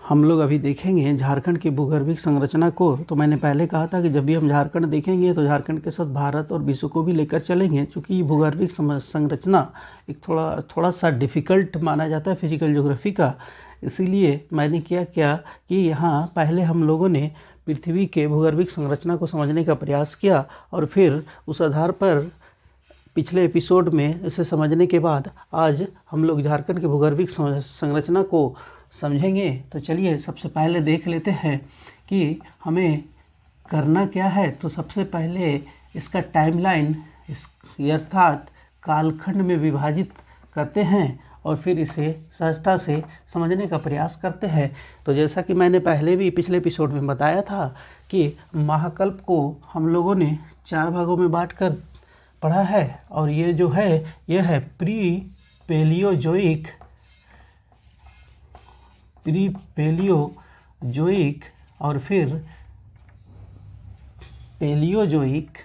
हम लोग अभी देखेंगे झारखंड की भूगर्भिक संरचना को। तो मैंने पहले कहा था कि जब भी हम झारखंड देखेंगे तो झारखंड के साथ भारत और विश्व को भी लेकर चलेंगे, क्योंकि भूगर्भिक संरचना एक थोड़ा सा डिफ़िकल्ट माना जाता है फिजिकल ज्योग्राफी का। इसीलिए मैंने क्या कि यहाँ पहले हम लोगों ने पृथ्वी के भूगर्भिक संरचना को समझने का प्रयास किया, और फिर उस आधार पर पिछले एपिसोड में इसे समझने के बाद आज हम लोग झारखंड के भूगर्भिक संरचना को समझेंगे। तो चलिए सबसे पहले देख लेते हैं कि हमें करना क्या है। तो सबसे पहले इसका टाइमलाइन अर्थात कालखंड में विभाजित करते हैं और फिर इसे सहजता से समझने का प्रयास करते हैं। तो जैसा कि मैंने पहले भी पिछले एपिसोड में बताया था कि महाकल्प को हम लोगों ने 4 भागों में बांटकर पढ़ा है, और ये जो है यह है प्री पैलियोजोइक और फिर पैलियोजोइक,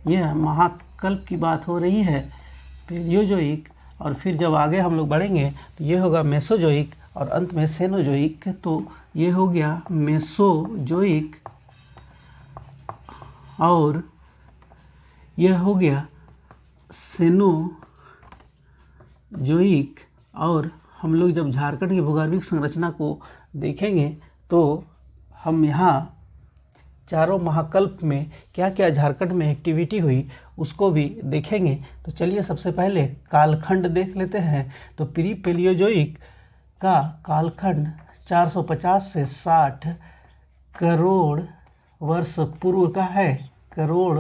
यह महाकल्प की बात हो रही है, पैलियोजोइक। और फिर जब आगे हम लोग बढ़ेंगे तो ये होगा मेसोजोइक और अंत में सेनोजोइक। तो ये हो गया मेसोजोइक और यह हो गया सेनोजोइक। और हम लोग जब झारखंड की भूगर्भिक संरचना को देखेंगे तो हम यहाँ चारों महाकल्प में क्या क्या झारखंड में एक्टिविटी हुई उसको भी देखेंगे। तो चलिए सबसे पहले कालखंड देख लेते हैं। तो प्री पैलियोजोइक का कालखंड 450 से 60 करोड़ वर्ष पूर्व का है, करोड़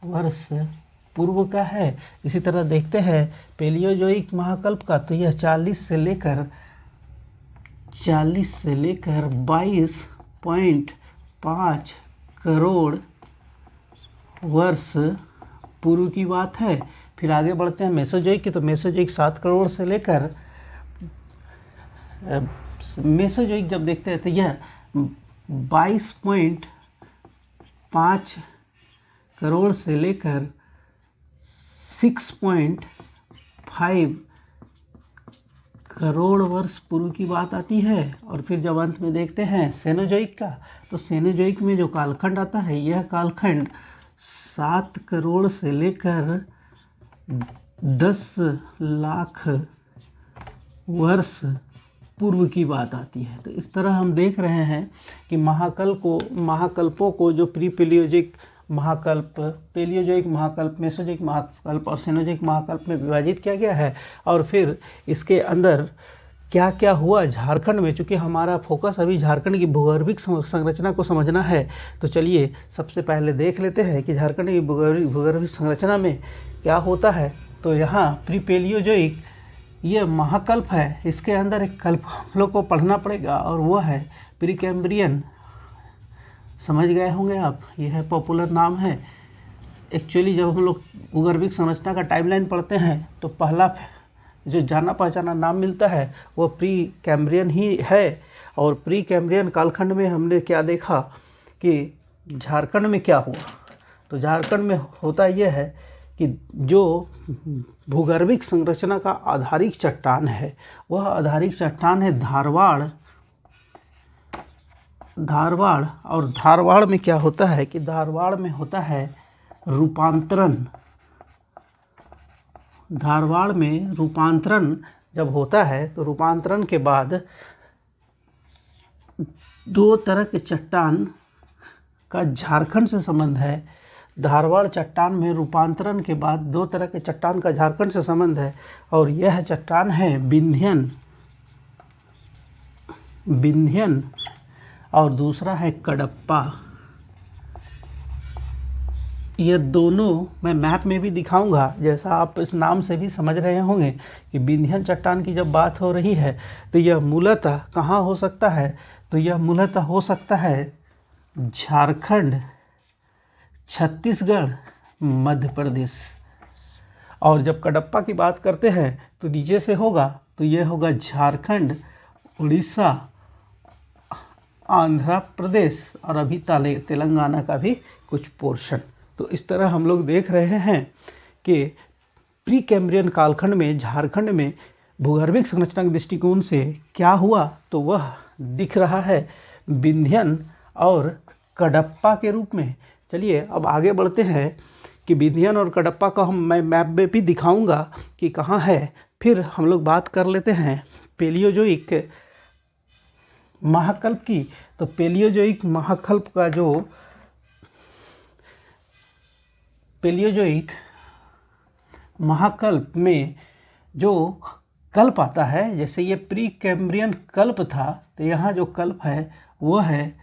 वर्ष पूर्व का है। इसी तरह देखते हैं पैलियोजोइक महाकल्प का, तो यह 40 से लेकर 22.5 करोड़ वर्ष पूर्व की बात है। फिर आगे बढ़ते हैं मेसोजोइक की। तो मेसोजोइक 7 करोड़ से लेकर मेसोजोइक जब देखते हैं तो यह 22.5 करोड़ से लेकर 6.5 करोड़ वर्ष पूर्व की बात आती है। और फिर जब अंत में देखते हैं सेनोजोइक का, तो सेनोजोइक में जो कालखंड आता है यह कालखंड 7 करोड़ से लेकर 10 लाख वर्ष पूर्व की बात आती है। तो इस तरह हम देख रहे हैं कि महाकल्पों को जो प्री पैलियोजोइक महाकल्प, पैलियोजोइक महाकल्प, मेसोजोइक महाकल्प और सेनोजोइक महाकल्प में विभाजित किया गया है। और फिर इसके अंदर क्या क्या हुआ झारखंड में, चूँकि हमारा फोकस अभी झारखंड की भूगर्भिक संरचना को समझना है। तो चलिए सबसे पहले देख लेते हैं कि झारखंड की भूगर्भिक संरचना में क्या होता है। तो यहाँ प्री पैलियोजोइक ये महाकल्प है, इसके अंदर एक कल्प हम लोग को पढ़ना पड़ेगा और वो है प्री कैम्ब्रियन। समझ गए होंगे आप, यह है पॉपुलर नाम है। एक्चुअली जब हम लोग भूगर्भिक संरचना का टाइमलाइन पढ़ते हैं तो पहला जो जाना पहचाना नाम मिलता है वो प्री कैम्ब्रियन ही है। और प्री कैम्ब्रियन कालखंड में हमने क्या देखा कि झारखंड में क्या हुआ। तो झारखंड में होता यह है कि जो भूगर्भिक संरचना का आधारिक चट्टान है वह आधारिक चट्टान है धारवाड़। और धारवाड़ में क्या होता है कि धारवाड़ में होता है रूपांतरण। धारवाड़ में रूपांतरण जब होता है तो रूपांतरण के बाद 2 तरह के चट्टान का झारखंड से संबंध है। धारवाड़ चट्टान में रूपांतरण के बाद 2 तरह के चट्टान का झारखंड से संबंध है, और यह चट्टान है विंध्यन और दूसरा है कडप्पा। ये दोनों मैं मैप में भी दिखाऊंगा, जैसा आप इस नाम से भी समझ रहे होंगे कि विंध्यन चट्टान की जब बात हो रही है तो यह मूलतः कहाँ हो सकता है। तो यह मूलतः हो सकता है झारखंड, छत्तीसगढ़, मध्य प्रदेश। और जब कडप्पा की बात करते हैं तो नीचे से होगा तो यह होगा झारखंड, उड़ीसा, आंध्र प्रदेश और अभी तेलंगाना का भी कुछ पोर्शन। तो इस तरह हम लोग देख रहे हैं कि प्री कैम्ब्रियन कालखंड में झारखंड में भूगर्भिक संरचना के दृष्टिकोण से क्या हुआ, तो वह दिख रहा है विंध्यन और कडप्पा के रूप में। चलिए अब आगे बढ़ते हैं कि विंध्यन और कडप्पा का मैं मैप में भी दिखाऊंगा कि कहाँ है। फिर हम लोग बात कर लेते हैं पेलियोजोइक महाकल्प की। तो पेलियोजोइक महाकल्प का जो पेलियोजोइक महाकल्प में जो कल्प आता है, जैसे ये प्री कैम्ब्रियन कल्प था, तो यहाँ जो कल्प है वो है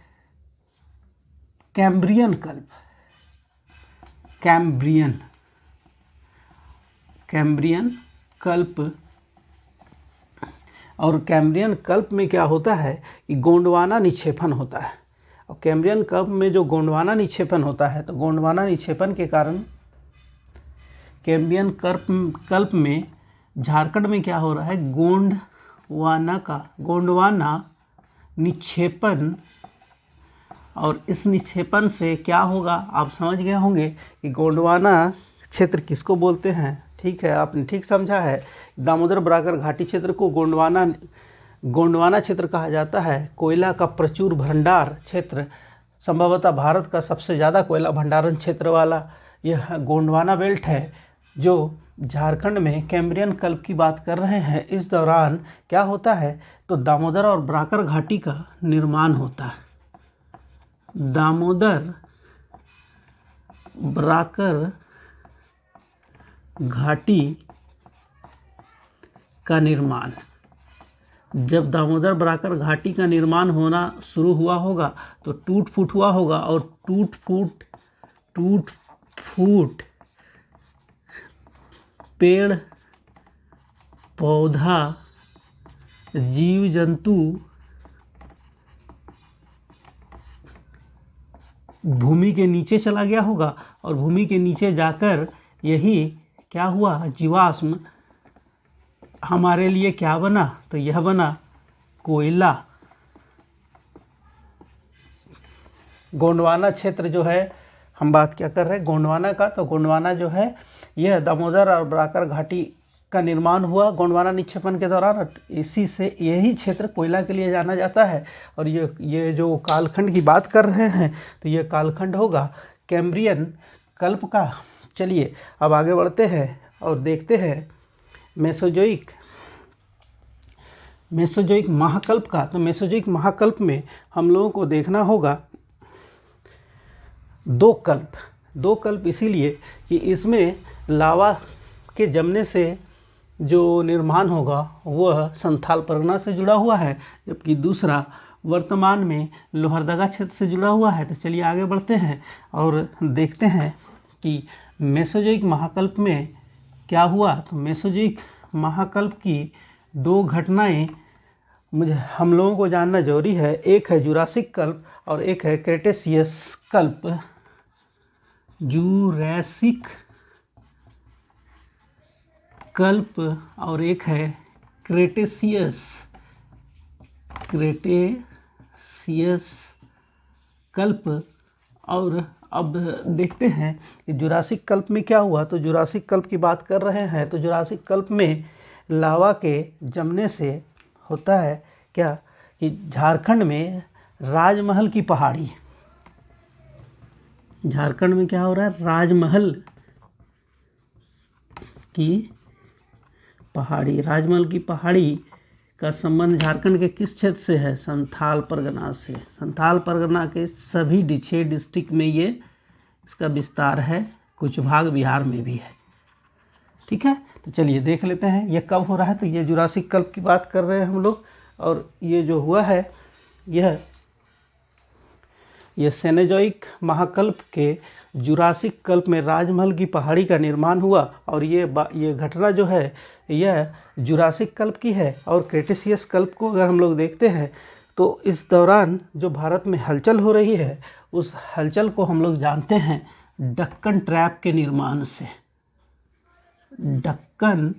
कैम्ब्रियन कल्प। कैम्ब्रियन कल्प। और कैम्ब्रियन कल्प में क्या होता है कि गोंडवाना निक्षेपण होता है। और कैम्ब्रियन कल्प में जो गोंडवाना निक्षेपण होता है, तो गोंडवाना निक्षेपण के कारण कैम्ब्रियन कल्प में झारखंड में क्या हो रहा है, गोंडवाना निक्षेपण। और इस निक्षेपण से क्या होगा आप समझ गए होंगे कि गोंडवाना क्षेत्र किसको बोलते हैं। ठीक है, आपने ठीक समझा है। दामोदर बराकर घाटी क्षेत्र को गोंडवाना क्षेत्र कहा जाता है। कोयला का प्रचुर भंडार क्षेत्र, संभवतः भारत का सबसे ज़्यादा कोयला भंडारण क्षेत्र वाला यह गोंडवाना बेल्ट है, जो झारखंड में कैम्ब्रियन कल्प की बात कर रहे हैं। इस दौरान क्या होता है, तो दामोदर और बराकर घाटी का निर्माण होता है। दामोदर बराकर घाटी का निर्माण, जब दामोदर बराकर घाटी का निर्माण होना शुरू हुआ होगा तो टूट फूट हुआ होगा। और टूट फूट पेड़ पौधा जीव जंतु भूमि के नीचे चला गया होगा। और भूमि के नीचे जाकर यही क्या हुआ, जीवाश्म हमारे लिए क्या बना, तो यह बना कोयला। गोंडवाना क्षेत्र जो है, हम बात क्या कर रहे हैं गोंडवाना का, तो गोंडवाना जो है यह दामोदर और बराकर घाटी का निर्माण हुआ गोंडवाना निक्षेपण के दौरान। इसी से यही क्षेत्र कोयला के लिए जाना जाता है। और ये जो कालखंड की बात कर रहे हैं, तो ये कालखंड होगा कैम्ब्रियन कल्प का। चलिए अब आगे बढ़ते हैं और देखते हैं मेसोजोइक महाकल्प का। तो मेसोजोइक महाकल्प में हम लोगों को देखना होगा दो कल्प इसीलिए कि इसमें लावा के जमने से जो निर्माण होगा वह संथाल परगना से जुड़ा हुआ है, जबकि दूसरा वर्तमान में लोहरदगा क्षेत्र से जुड़ा हुआ है। तो चलिए आगे बढ़ते हैं और देखते हैं कि मेसोजोइक महाकल्प में क्या हुआ। तो मेसोजोइक महाकल्प की दो घटनाएं हम लोगों को जानना जरूरी है। एक है जुरासिक कल्प और एक है क्रेटेशियस कल्प। जुरासिक कल्प और एक है क्रेटेशियस कल्प। और अब देखते हैं कि जुरासिक कल्प में क्या हुआ। तो जुरासिक कल्प की बात कर रहे हैं, तो जुरासिक कल्प में लावा के जमने से होता है क्या कि झारखंड में राजमहल की पहाड़ी, झारखंड में क्या हो रहा है, राजमहल की पहाड़ी का संबंध झारखंड के किस क्षेत्र से है, संथाल परगना से। संथाल परगना के सभी 6 डिस्ट्रिक्ट में ये इसका विस्तार है, कुछ भाग बिहार में भी है। ठीक है, तो चलिए देख लेते हैं ये कब हो रहा है। तो ये जुरासिक कल्प की बात कर रहे हैं हम लोग। और ये जो हुआ है यह सेनोजोइक महाकल्प के जुरासिक कल्प में राजमहल की पहाड़ी का निर्माण हुआ। और ये घटना जो है यह जुरासिक कल्प की है। और क्रेटेशियस कल्प को अगर हम लोग देखते हैं तो इस दौरान जो भारत में हलचल हो रही है, उस हलचल को हम लोग जानते हैं डक्कन ट्रैप के निर्माण से। डक्कन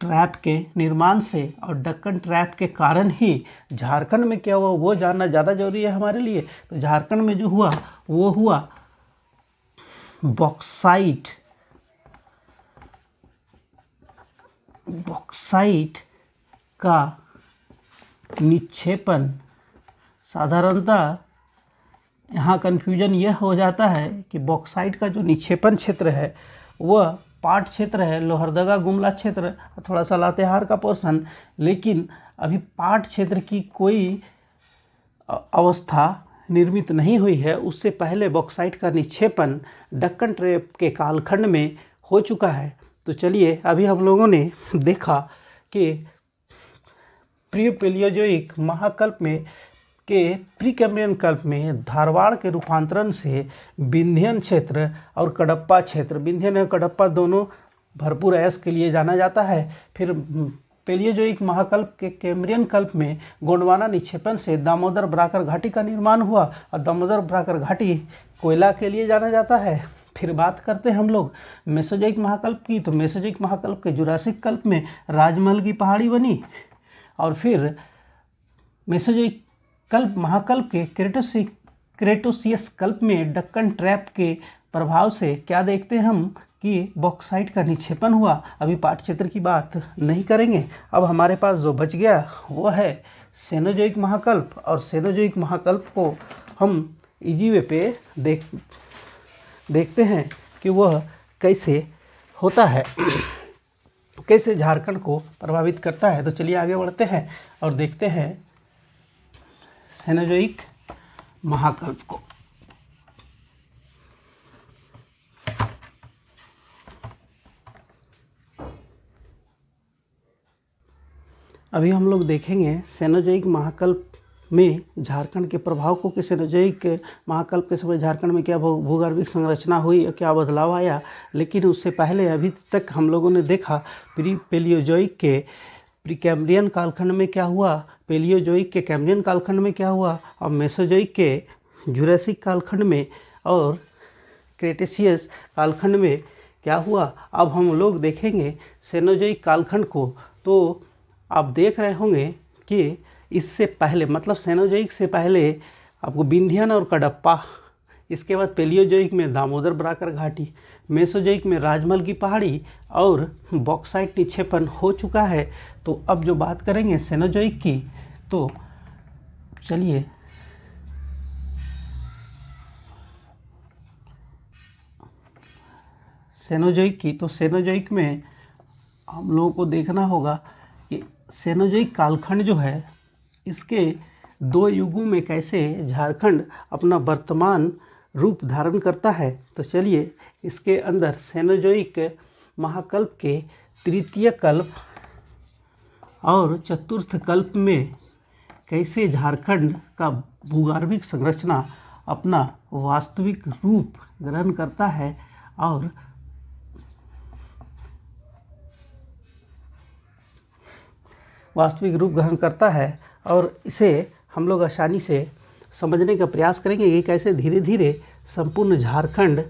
ट्रैप के निर्माण से और डक्कन ट्रैप के कारण ही झारखंड में क्या हुआ वो जानना ज़्यादा जरूरी है हमारे लिए। तो झारखंड में जो हुआ वो हुआ बॉक्साइट का निक्षेपण, साधारणतः यहाँ कन्फ्यूजन यह हो जाता है कि बॉक्साइट का जो निक्षेपण क्षेत्र है वह पाट क्षेत्र है, लोहरदगा गुमला क्षेत्र, थोड़ा सा लातेहार का पोर्शन, लेकिन अभी पाट क्षेत्र की कोई अवस्था निर्मित नहीं हुई है। उससे पहले बॉक्साइट का निक्षेपण दक्कन ट्रेप के कालखंड में हो चुका है। तो चलिए, अभी हम लोगों ने देखा कि प्री पैलियोजोइक महाकल्प में प्री कैम्ब्रियन कल्प में धारवाड़ के रूपांतरण से विंध्यन क्षेत्र और कडप्पा क्षेत्र, विंध्यन और कडप्पा दोनों भरपूर ऐश के लिए जाना जाता है। फिर पैलियोजोइक महाकल्प के कैम्ब्रियन कल्प में गोंडवाना निक्षेपण से दामोदर बराकर घाटी का निर्माण हुआ और दामोदर बराकर घाटी कोयला के लिए जाना जाता है। फिर बात करते हैं हम लोग मेसोजोइक महाकल्प की। तो मेसोजोइक महाकल्प के जुरासिक कल्प में राजमहल की पहाड़ी बनी, और फिर मेसोजोइक कल्प महाकल्प के क्रेटोसियस कल्प में दक्कन ट्रैप के प्रभाव से क्या देखते हैं हम कि बॉक्साइट का निक्षेपण हुआ। अभी पाट क्षेत्र की बात नहीं करेंगे। अब हमारे पास जो बच गया वह है सेनोजोइक महाकल्प, और सेनोजोइक महाकल्प को हम इजी वे पे देखते हैं कि वह कैसे होता है, कैसे झारखंड को प्रभावित करता है। तो चलिए आगे बढ़ते हैं और देखते हैं सेनोजोइक महाकल्प को। अभी हम लोग देखेंगे सेनोजोइक महाकल्प में झारखंड के प्रभाव को, कि सेनोजोइक महाकल्प के समय झारखंड में क्या भूगर्भिक संरचना हुई, क्या बदलाव आया। लेकिन उससे पहले अभी तक हम लोगों ने देखा प्री पैलियोजोइक के प्री कैम्ब्रियन कालखंड में क्या हुआ, पैलियोजोइक के कैम्ब्रियन कालखंड में क्या हुआ, और मेसोजोइक के जुरासिक कालखंड में और क्रेटेशियस कालखंड में क्या हुआ। अब हम लोग देखेंगे सेनोजोइक कालखंड को। तो आप देख रहे होंगे कि इससे पहले, मतलब सेनोजोइक से पहले आपको विंध्यन और कडप्पा, इसके बाद पैलियोजोइक में दामोदर बराकर घाटी, मेसोजोइक में राजमहल की पहाड़ी और बॉक्साइट निक्षेपण हो चुका है। तो अब जो बात करेंगे सेनोजोइक की, तो चलिए सेनोजोइक की। तो सेनोजोइक में हम लोगों को देखना होगा कि सेनोजोइक कालखंड जो है, इसके दो युगों में कैसे झारखंड अपना वर्तमान रूप धारण करता है। तो चलिए, इसके अंदर सेनोजोइक महाकल्प के तृतीय कल्प और चतुर्थ कल्प में कैसे झारखंड का भूगर्भिक संरचना अपना वास्तविक रूप ग्रहण करता है और इसे हम लोग आसानी से समझने का प्रयास करेंगे कि कैसे धीरे धीरे संपूर्ण झारखंड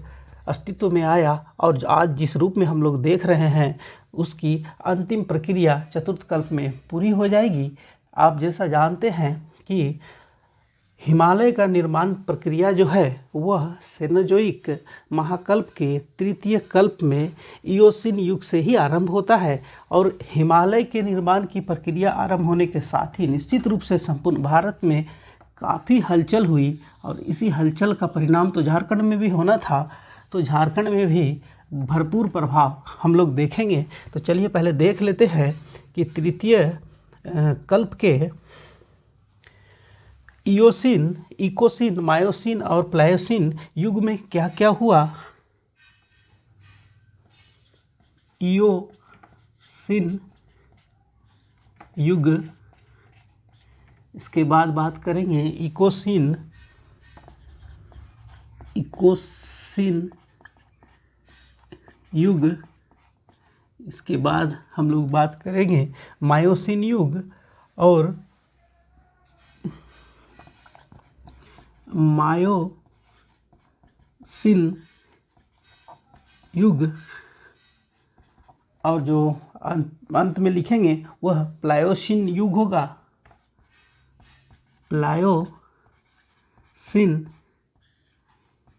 अस्तित्व में आया और आज जिस रूप में हम लोग देख रहे हैं उसकी अंतिम प्रक्रिया चतुर्थ कल्प में पूरी हो जाएगी। आप जैसा जानते हैं कि हिमालय का निर्माण प्रक्रिया जो है वह सेनोजोइक महाकल्प के तृतीय कल्प में इयोसीन युग से ही आरंभ होता है, और हिमालय के निर्माण की प्रक्रिया आरंभ होने के साथ ही निश्चित रूप से संपूर्ण भारत में काफ़ी हलचल हुई, और इसी हलचल का परिणाम तो झारखंड में भी होना था। तो झारखंड में भी भरपूर प्रभाव हम लोग देखेंगे। तो चलिए पहले देख लेते हैं कि तृतीय कल्प के इयोसीन, इकोसीन, मायोसीन और प्लायोसीन युग में क्या क्या हुआ। इयोसीन युग, इसके बाद बात करेंगे इकोसीन युग, इसके बाद हम लोग बात करेंगे मायोसीन युग और मायोसीन युग, और जो अंत में लिखेंगे वह प्लायोसीन युग होगा। प्लायोसीन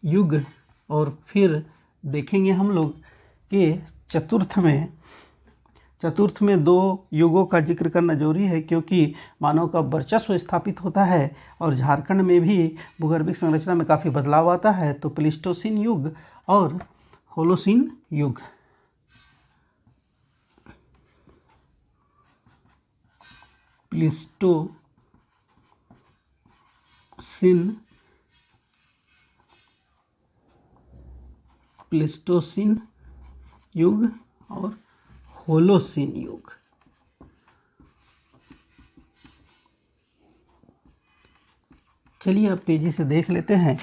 युग, और फिर देखेंगे हम लोग कि चतुर्थ में 2 युगों का जिक्र करना जरूरी है, क्योंकि मानव का वर्चस्व स्थापित होता है और झारखंड में भी भूगर्भिक संरचना में काफ़ी बदलाव आता है। तो प्लीस्टोसीन युग और होलोसीन युग। प्लीस्टोसीन युग और होलोसीन युग। चलिए अब तेजी से देख लेते हैं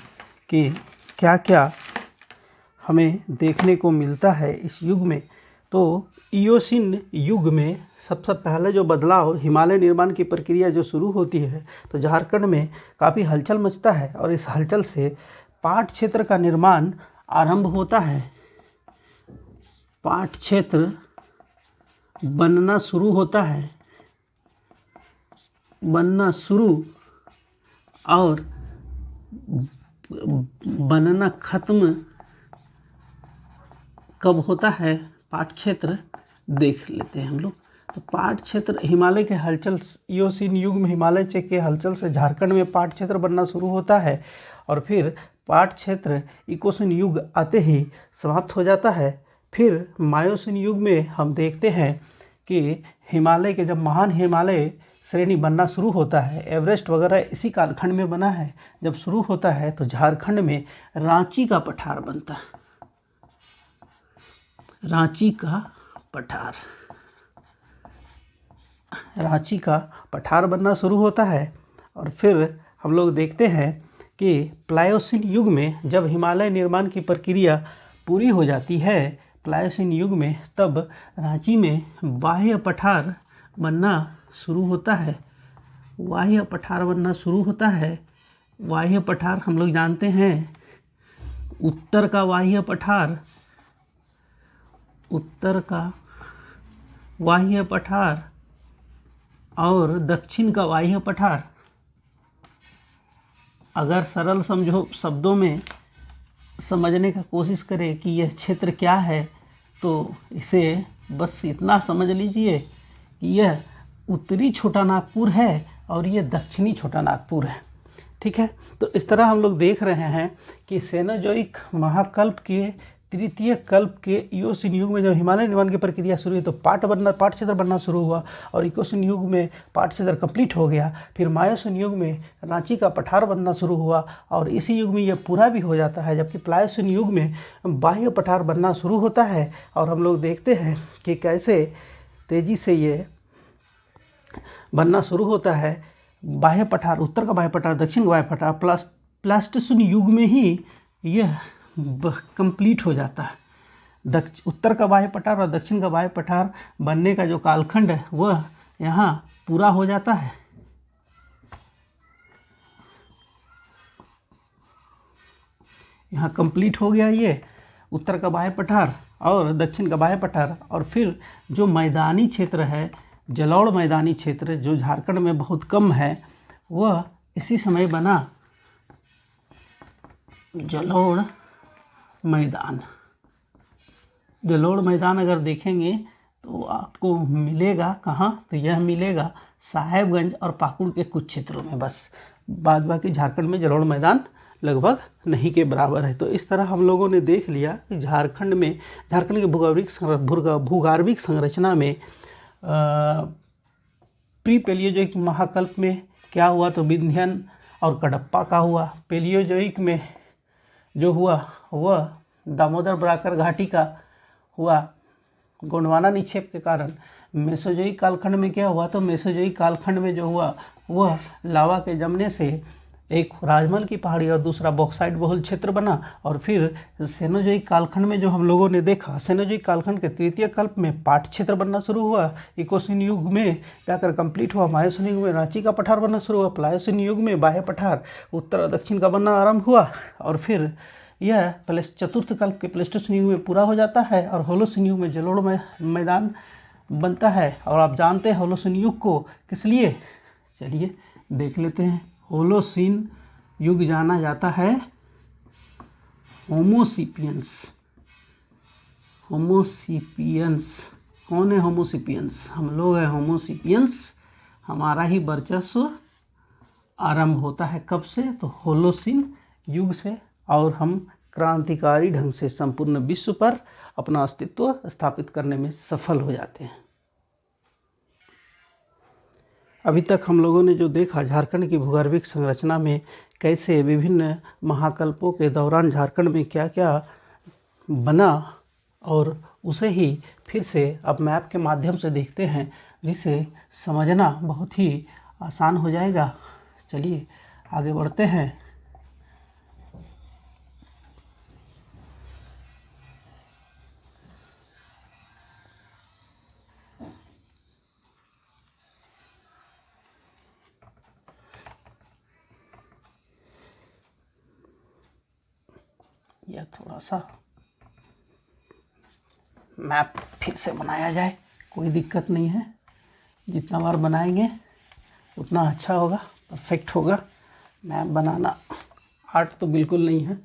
कि क्या क्या हमें देखने को मिलता है इस युग में। तो इयोसीन युग में सबसे पहले जो बदलाव, हिमालय निर्माण की प्रक्रिया जो शुरू होती है, तो झारखंड में काफ़ी हलचल मचता है और इस हलचल से पाट क्षेत्र का निर्माण आरंभ होता है। पाट क्षेत्र बनना शुरू होता है, और बनना खत्म कब होता है, पाट क्षेत्र देख लेते हैं हम लोग। तो पाट क्षेत्र हिमालय के हलचल, इयोसीन युग में हिमालय के हलचल से झारखंड में पाट क्षेत्र बनना शुरू होता है और फिर पाट क्षेत्र इकोसीन युग आते ही समाप्त हो जाता है। फिर मायोसीन युग में हम देखते हैं कि हिमालय के जब महान हिमालय श्रेणी बनना शुरू होता है, एवरेस्ट वगैरह इसी कालखंड में बना है, जब शुरू होता है तो झारखंड में रांची का पठार बनता है। रांची का पठार बनना शुरू होता है। और फिर हम लोग देखते हैं कि प्लायोसीन युग में जब हिमालय निर्माण की प्रक्रिया पूरी हो जाती है, प्लायोसीन युग में, तब रांची में बाह्य पठार बनना शुरू होता है। बाह्य पठार हम लोग जानते हैं, उत्तर का बाह्य पठार और दक्षिण का बाह्य पठार। अगर सरल शब्दों में समझने का कोशिश करें कि यह क्षेत्र क्या है, तो इसे बस इतना समझ लीजिए कि यह उत्तरी छोटा नागपुर है और यह दक्षिणी छोटा नागपुर है। ठीक है, तो इस तरह हम लोग देख रहे हैं कि सेनोजोइक महाकल्प के तृतीय कल्प के इयोसीन युग में जब हिमालय निर्माण की प्रक्रिया शुरू हुई तो पाट क्षेत्र बनना शुरू हुआ और इकोसीन युग में पाट क्षेत्र कंप्लीट हो गया। फिर मायोसीन युग में रांची का पठार बनना शुरू हुआ और इसी युग में यह पूरा भी हो जाता है, जबकि प्लायोसीन युग में बाह्य पठार बनना शुरू होता है। और हम लोग देखते हैं कि कैसे तेज़ी से ये बनना शुरू होता है। बाह्य पठार, उत्तर का बाह्य पठार, दक्षिण का बाह्य पठार, प्लास्टोसीन युग में ही यह कंप्लीट हो जाता है। उत्तर का बाह्य पठार और दक्षिण का बाह्य पठार बनने का जो कालखंड है वह यहाँ पूरा हो जाता है। यहाँ कंप्लीट हो गया ये उत्तर का बाह्य पठार और दक्षिण का बाह्य पठार। और फिर जो मैदानी क्षेत्र है, जलोढ़ मैदानी क्षेत्र जो झारखंड में बहुत कम है, वह इसी समय बना। जलोढ़ मैदान अगर देखेंगे तो आपको मिलेगा कहाँ, तो यह मिलेगा साहेबगंज और पाकुड़ के कुछ क्षेत्रों में, बस बाद बाकी झारखंड में जलोढ़ मैदान लगभग नहीं के बराबर है। तो इस तरह हम लोगों ने देख लिया कि झारखंड की भूगर्भिक संरचना में प्री पेलियोजोइक महाकल्प में क्या हुआ, तो विंध्यन और कडप्पा का हुआ। पेलियोजोइक में जो हुआ वह दामोदर बराकर घाटी का हुआ गोंडवाना निक्षेप के कारण। मेसोजोइक कालखंड में क्या हुआ, तो मेसोजोइक कालखंड में जो हुआ वह लावा के जमने से एक राजमहल की पहाड़ी और दूसरा बॉक्साइट बहुल क्षेत्र बना। और फिर सेनोजोइक कालखंड में जो हम लोगों ने देखा, सेनोजोइक कालखंड के तृतीय कल्प में पाट क्षेत्र बनना शुरू हुआ। इकोसीन युग में जाकर कंप्लीट हुआ। मायोसीन युग में रांची का पठार बनना शुरू हुआ। प्लायोसीन युग में बाह्य पठार उत्तर और दक्षिण का बनना आरंभ हुआ और फिर यह चतुर्थ कल्प के प्लेस्टोसीन युग में पूरा हो जाता है और होलोसीन युग में जलोढ़ मैदान बनता है। और आप जानते हैं होलोसीन युग को किस लिए, चलिए देख लेते हैं। होलोसीन युग जाना जाता है होमोसेपियंस होमोसिपियंस। कौन है होमोसिपियंस? हम लोग हैं होमोसिपियंस। हमारा ही वर्चस्व आरंभ होता है कब से? तो होलोसिन युग से, और हम क्रांतिकारी ढंग से संपूर्ण विश्व पर अपना अस्तित्व स्थापित करने में सफल हो जाते हैं। अभी तक हम लोगों ने जो देखा झारखंड की भूगर्भिक संरचना में कैसे विभिन्न महाकल्पों के दौरान झारखंड में क्या क्या बना, और उसे ही फिर से अब मैप के माध्यम से देखते हैं, जिसे समझना बहुत ही आसान हो जाएगा। चलिए आगे बढ़ते हैं। यह थोड़ा सा मैप फिर से बनाया जाए, कोई दिक्कत नहीं है। जितना बार बनाएंगे उतना अच्छा होगा, परफेक्ट होगा। मैप बनाना आर्ट तो बिल्कुल नहीं है,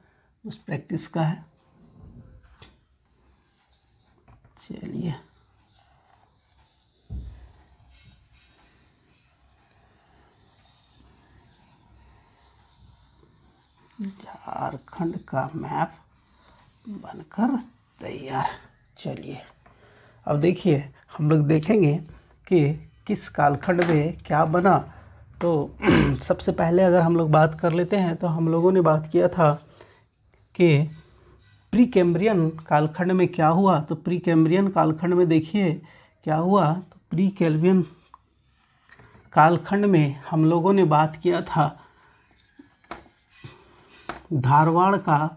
बस प्रैक्टिस का है। चलिए झारखंड का मैप बनकर तैयार। चलिए अब देखिए, हम लोग देखेंगे कि किस कालखंड में क्या बना। तो सबसे पहले अगर हम लोग बात कर लेते हैं, तो हम लोगों ने बात किया था कि प्री कैम्ब्रियन कालखंड में क्या हुआ। तो प्री कैम्ब्रियन कालखंड में देखिए क्या हुआ। तो प्री कैम्ब्रियन कालखंड में हम लोगों ने बात किया था धारवाड़ का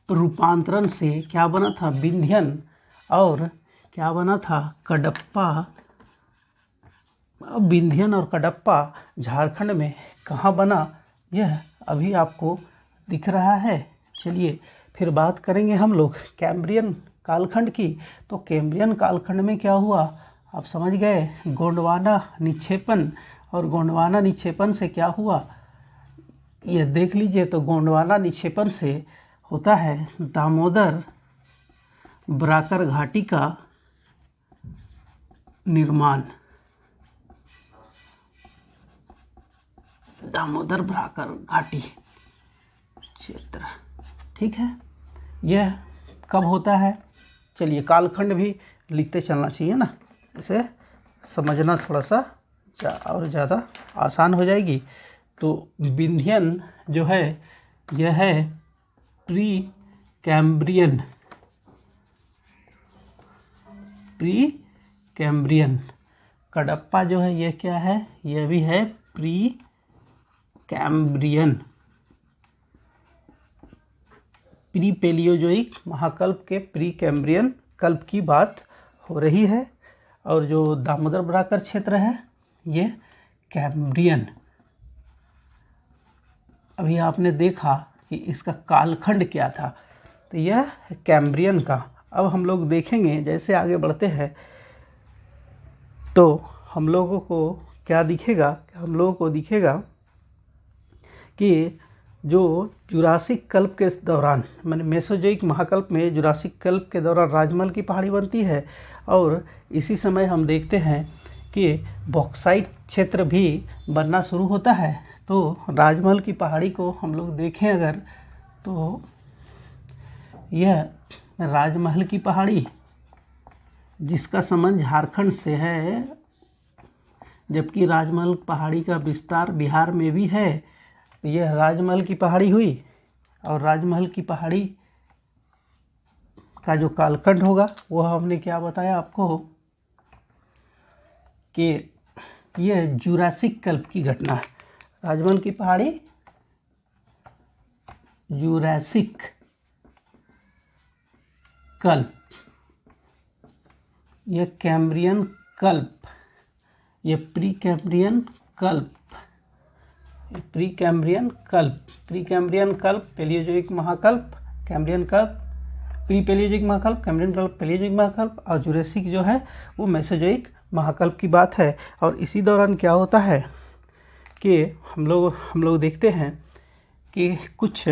रूपांतरण से क्या बना था? विंध्यन। और क्या बना था? कडप्पा। अब विंध्यन और कडप्पा झारखंड में कहाँ बना, यह अभी आपको दिख रहा है। चलिए फिर बात करेंगे हम लोग कैम्ब्रियन कालखंड की। तो कैम्ब्रियन कालखंड में क्या हुआ, आप समझ गए। गोंडवाना निक्षेपण, और गोंडवाना निक्षेपण से क्या हुआ ये देख लीजिए। तो गोंडवाना निक्षेपण से होता है दामोदर बराकर घाटी का निर्माण। दामोदर बराकर घाटी क्षेत्र, ठीक है। यह कब होता है? चलिए कालखंड भी लिखते चलना चाहिए ना, इसे समझना थोड़ा सा और ज़्यादा आसान हो जाएगी। तो विंध्यन जो है यह है pre Cambrian. Pre Cambrian. Kadapa जो है यह क्या है? यह भी है प्री कैम्ब्रियन। प्री पेलियोजोइक महाकल्प के प्री कैम्ब्रियन कल्प की बात हो रही है। और जो दामोदर बराकर क्षेत्र है ये कैम्ब्रियन। अभी आपने देखा कि इसका कालखंड क्या था, तो यह कैम्ब्रियन का। अब हम लोग देखेंगे जैसे आगे बढ़ते हैं तो हम लोगों को क्या दिखेगा, हम लोगों को दिखेगा कि जो जुरासिक कल्प के दौरान, मैंने मेसोजोइक महाकल्प में जुरासिक कल्प के दौरान राजमहल की पहाड़ी बनती है। और इसी समय हम देखते हैं कि बॉक्साइट क्षेत्र भी बनना शुरू होता है। तो राजमहल की पहाड़ी को हम लोग देखें अगर, तो यह राजमहल की पहाड़ी जिसका संबंध झारखंड से है, जबकि राजमहल पहाड़ी का विस्तार बिहार में भी है। तो यह राजमहल की पहाड़ी हुई। और राजमहल की पहाड़ी का जो कालखंड होगा वह हमने क्या बताया आपको कि यह जुरासिक कल्प की घटना है। राजमहल की पहाड़ी जुरासिक कल्प, यह कैम्ब्रियन कल्प, यह प्री कैम्ब्रियन कल्प, प्री कैम्ब्रियन कल्प, प्री कैम्ब्रियन कल्प, पेलियोजोइक महाकल्प, कैम्ब्रियन कल्प, प्री पेलियोजोइक महाकल्प, कैम्ब्रियन कल्प, पेलियोजोइक महाकल्प, और जुरासिक जो है वो मेसोजोइक महाकल्प की बात है। और इसी दौरान क्या होता है कि हम लोग देखते हैं कि कुछ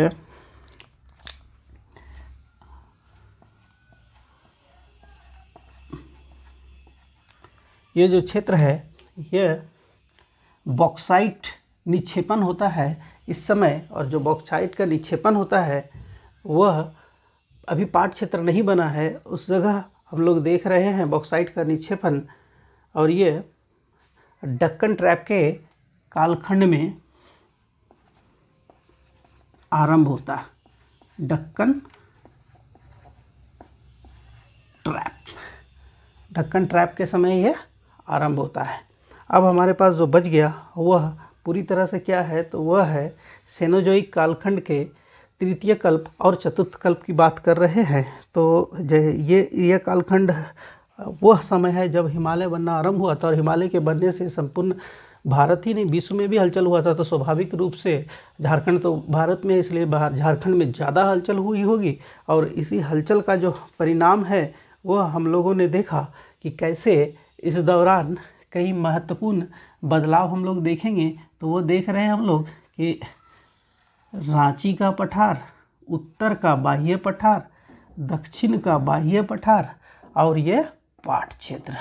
ये जो क्षेत्र है यह बॉक्साइट निक्षेपण होता है इस समय, और जो बॉक्साइट का निक्षेपण होता है वह अभी पाट क्षेत्र नहीं बना है, उस जगह हम लोग देख रहे हैं बॉक्साइट का निक्षेपण। और ये दक्कन ट्रैप के कालखंड में आरंभ होता है। दक्कन ट्रैप के समय यह आरंभ होता है। अब हमारे पास जो बच गया वह पूरी तरह से क्या है, तो वह है सेनोजोइक कालखंड के तृतीय कल्प और चतुर्थ कल्प की बात कर रहे हैं। तो ये कालखंड वह समय है जब हिमालय बनना आरंभ हुआ था, और हिमालय के बनने से संपूर्ण भारत ही नहीं विश्व में भी हलचल हुआ था। तो स्वाभाविक रूप से झारखंड तो भारत में, इसलिए झारखंड में ज़्यादा हलचल हुई होगी। और इसी हलचल का जो परिणाम है वह हम लोगों ने देखा कि कैसे इस दौरान कई महत्वपूर्ण बदलाव हम लोग देखेंगे। तो वो देख रहे हैं हम लोग कि रांची का पठार, उत्तर का बाह्य पठार, दक्षिण का बाह्य पठार और ये पाट क्षेत्र,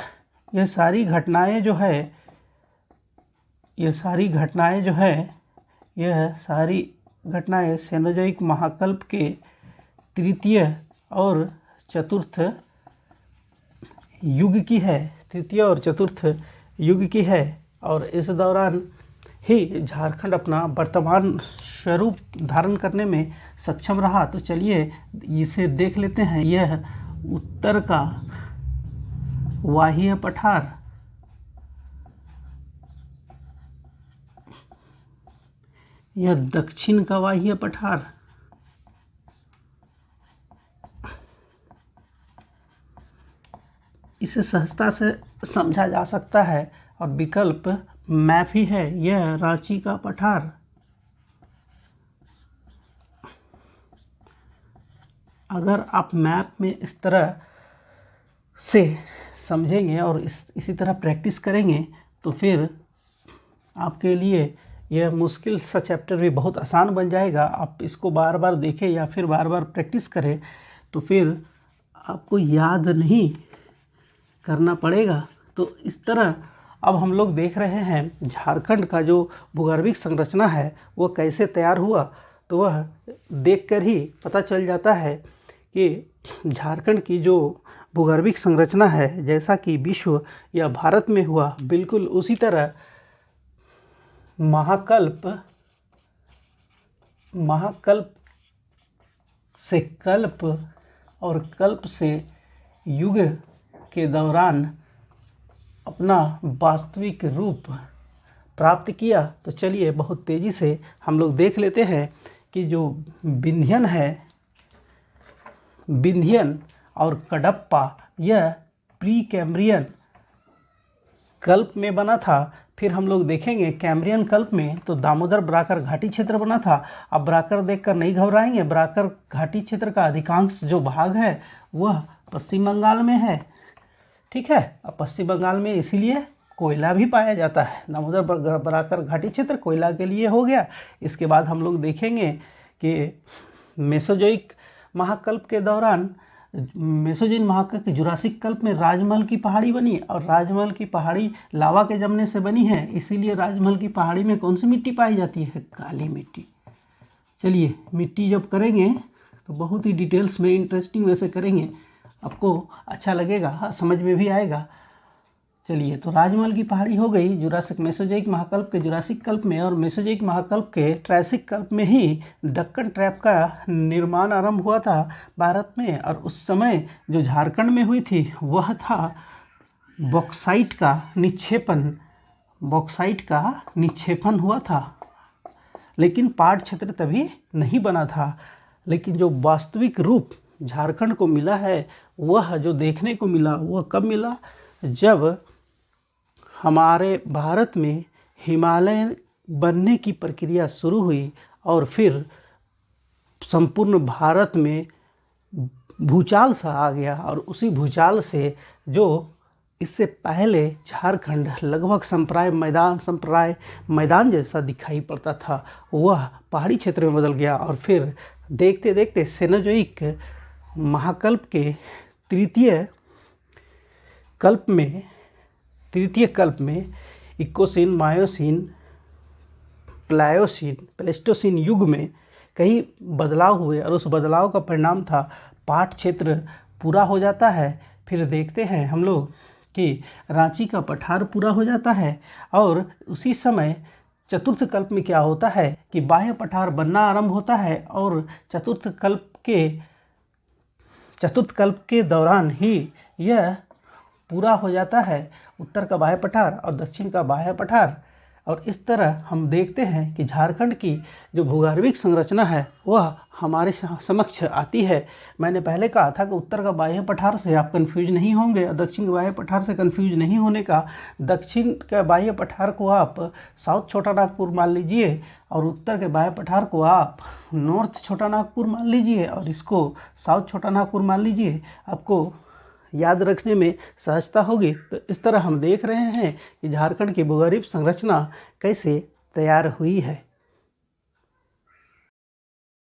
ये सारी घटनाएं जो है यह सारी घटनाएं सेनोजोइक महाकल्प के तृतीय और चतुर्थ युग की है। और इस दौरान ही झारखंड अपना वर्तमान स्वरूप धारण करने में सक्षम रहा। तो चलिए इसे देख लेते हैं। यह उत्तर का वाह्य पठार, यह दक्षिण का वाह्य पठार, इसे सहजता से समझा जा सकता है और विकल्प मैप ही है। यह रांची का पठार, अगर आप मैप में इस तरह से समझेंगे और इसी तरह प्रैक्टिस करेंगे तो फिर आपके लिए यह मुश्किल सा चैप्टर भी बहुत आसान बन जाएगा। आप इसको बार बार देखें या फिर बार बार प्रैक्टिस करें तो फिर आपको याद नहीं करना पड़ेगा। तो इस तरह अब हम लोग देख रहे हैं झारखंड का जो भूगर्भिक संरचना है वो कैसे तैयार हुआ। तो वह देखकर ही पता चल जाता है कि झारखंड की जो भूगर्भिक संरचना है, जैसा कि विश्व या भारत में हुआ, बिल्कुल उसी तरह महाकल्प से कल्प और कल्प से युग के दौरान अपना वास्तविक रूप प्राप्त किया। तो चलिए बहुत तेज़ी से हम लोग देख लेते हैं कि जो विंध्यन और कडप्पा यह प्री कैम्ब्रियन कल्प में बना था। फिर हम लोग देखेंगे कैम्ब्रियन कल्प में तो दामोदर बराकर घाटी क्षेत्र बना था। अब बराकर देखकर नहीं घबराएंगे, बराकर घाटी क्षेत्र का अधिकांश जो भाग है वह पश्चिम बंगाल में है। ठीक है, अब पश्चिम बंगाल में इसीलिए कोयला भी पाया जाता है। दामोदर बराकर घाटी क्षेत्र कोयला के लिए हो गया। इसके बाद हम लोग देखेंगे कि मेसोजोइक महाकल्प के दौरान, मेसोजोइक महाकल्प के जुरासिक कल्प में राजमहल की पहाड़ी बनी, और राजमहल की पहाड़ी लावा के जमने से बनी है। इसीलिए राजमहल की पहाड़ी में कौन सी मिट्टी पाई जाती है? काली मिट्टी। चलिए मिट्टी जब करेंगे तो बहुत ही डिटेल्स में इंटरेस्टिंग वैसे करेंगे, आपको अच्छा लगेगा, समझ में भी आएगा। चलिए, तो राजमहल की पहाड़ी हो गई जुरासिक मेसोजोइक महाकल्प के जुरासिक कल्प में, और मेसोजोइक महाकल्प के ट्रायसिक कल्प में ही दक्कन ट्रैप का निर्माण आरंभ हुआ था भारत में। और उस समय जो झारखंड में हुई थी वह था बॉक्साइट का निक्षेपण हुआ था। लेकिन पाट क्षेत्र तभी नहीं बना था। लेकिन जो वास्तविक रूप झारखंड को मिला है, वह जो देखने को मिला वह कब मिला? जब हमारे भारत में हिमालय बनने की प्रक्रिया शुरू हुई और फिर संपूर्ण भारत में भूचाल सा आ गया। और उसी भूचाल से जो इससे पहले झारखंड लगभग संप्राय मैदान जैसा दिखाई पड़ता था, वह पहाड़ी क्षेत्र में बदल गया। और फिर देखते देखते सेनोजोइक महाकल्प के तृतीय कल्प में तृतीय कल्प में इकोसीन, मायोसीन, प्लायोसीन, प्लेस्टोसीन युग में कई बदलाव हुए और उस बदलाव का परिणाम था पाट क्षेत्र पूरा हो जाता है। फिर देखते हैं हम लोग कि रांची का पठार पूरा हो जाता है और उसी समय चतुर्थ कल्प में क्या होता है कि बाह्य पठार बनना आरंभ होता है और चतुर्थ कल्प के दौरान ही यह पूरा हो जाता है, उत्तर का बाह्य पठार और दक्षिण का बाह्य पठार। और इस तरह हम देखते हैं कि झारखंड की जो भूगर्भिक संरचना है वह हमारे समक्ष आती है। मैंने पहले कहा था कि उत्तर का बाह्य पठार से आप कंफ्यूज नहीं होंगे और दक्षिण के बाह्य पठार से कंफ्यूज नहीं होने का। दक्षिण के बाह्य पठार को आप साउथ छोटा नागपुर मान लीजिए और उत्तर के बाह्य पठार को आप नॉर्थ छोटा नागपुर मान लीजिए और इसको साउथ छोटा नागपुर मान लीजिए। आपको याद रखने में सहजता होगी। तो इस तरह हम देख रहे हैं कि झारखंड की भूगर्भिक संरचना कैसे तैयार हुई है।